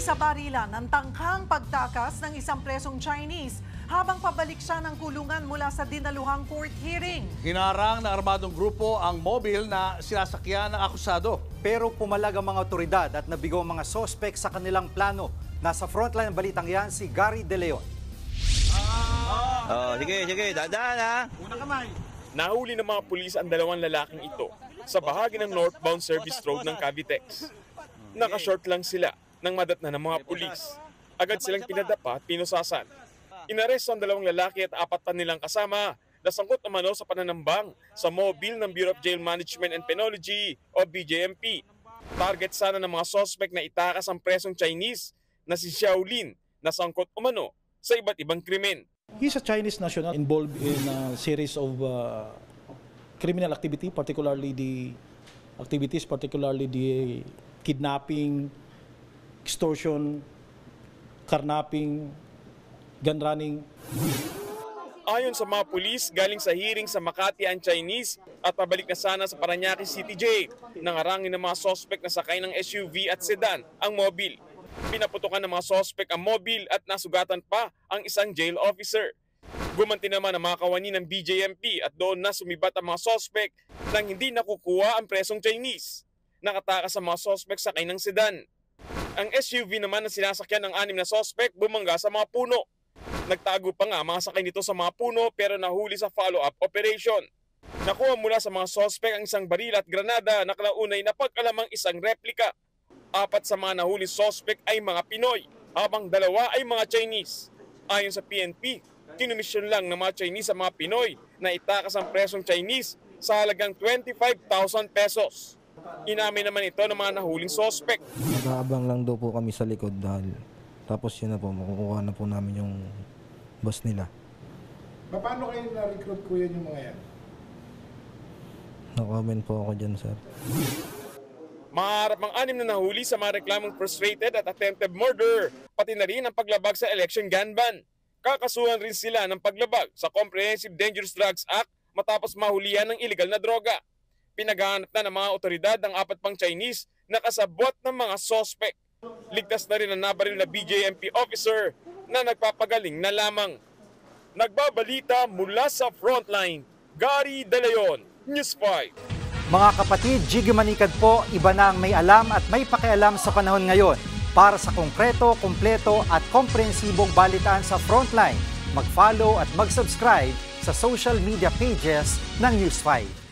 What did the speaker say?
sa barilan ng tangkang pagtakas ng isang presong Chinese habang pabalik siya ng kulungan mula sa dinaluhang court hearing. Hinarang ng armadong grupo ang mobil na sinasakyan ng akusado. Pero pumalag ang mga otoridad at nabigo ang mga sospek sa kanilang plano. Nasa frontline ng balitang yan si Gary De Leon. Sige, dadaan ha. Nahuli ng mga pulis ang dalawang lalaking ito sa bahagi ng northbound service road ng Cavitex. Nakashort lang sila nang madatna ng mga pulis. Agad silang pinadapa at pinusasan. Inaresto ang dalawang lalaki at apat pa nilang kasama na sangkot umano sa pananambang sa mobile ng Bureau of Jail Management and Penology o BJMP. Target sana ng mga suspect na itakas ang presong Chinese na si Xiaolin na sangkot umano sa iba't ibang krimen. He's a Chinese national involved in a series of criminal activity, particularly the kidnapping, extortion, carnapping, gun running. Ayon sa mga pulis, galing sa hearing sa Makati ang Chinese at pabalik na sana sa Parañaque City Jail. Nangarangin ng mga sospek na sakay ng SUV at sedan ang mobil. Pinaputukan ng mga sospek ang mobil at nasugatan pa ang isang jail officer. Gumanti naman ang mga kawani ng BJMP at doon na sumibat ang mga sospek nang hindi nakukuha ang presong Chinese. Nakatakas ang mga sospek sakay ng sedan. Ang SUV naman na sinasakyan ng 6 na sospek bumangga sa mga puno. Nagtago pa nga mga sakay nito sa mga puno pero nahuli sa follow-up operation. Nakuha mula sa mga sospek ang isang baril at granada na kalaunay na pag-alamang isang replika. 4 sa mga nahuli sospek ay mga Pinoy, habang 2 ay mga Chinese. Ayon sa PNP, kinumisyon lang ng mga Chinese sa mga Pinoy na itakas ang presong Chinese sa halagang 25,000 pesos. Inamin naman ito ng mga nahuling sospek. Nag-aabang lang daw po kami sa likod dahil tapos yun na po, makukuha na po namin yung boss nila. Paano kayo na-recruit ko yun yung mga yan? No-comment po ako dyan, sir. Maharap ang 6 na nahuli sa mga reklamong frustrated at attempted murder, pati na rin ang paglabag sa election gun ban. Kakasuhan rin sila ng paglabag sa Comprehensive Dangerous Drugs Act matapos mahulihan ng iligal na droga. Pinaghahanap na ng mga otoridad ang 4 pang Chinese na kasabwat ng mga sospek. Ligtas na rin ang nabaril na BJMP officer na nagpapagaling na lamang. Nagbabalita mula sa frontline, Gary De Leon, News 5. Mga kapatid, Jiggy Manikad po, iba na ang may alam at may pakialam sa panahon ngayon. Para sa konkreto, kumpleto at komprehensibong balitaan sa Frontline, mag-follow at mag-subscribe sa social media pages ng News 5.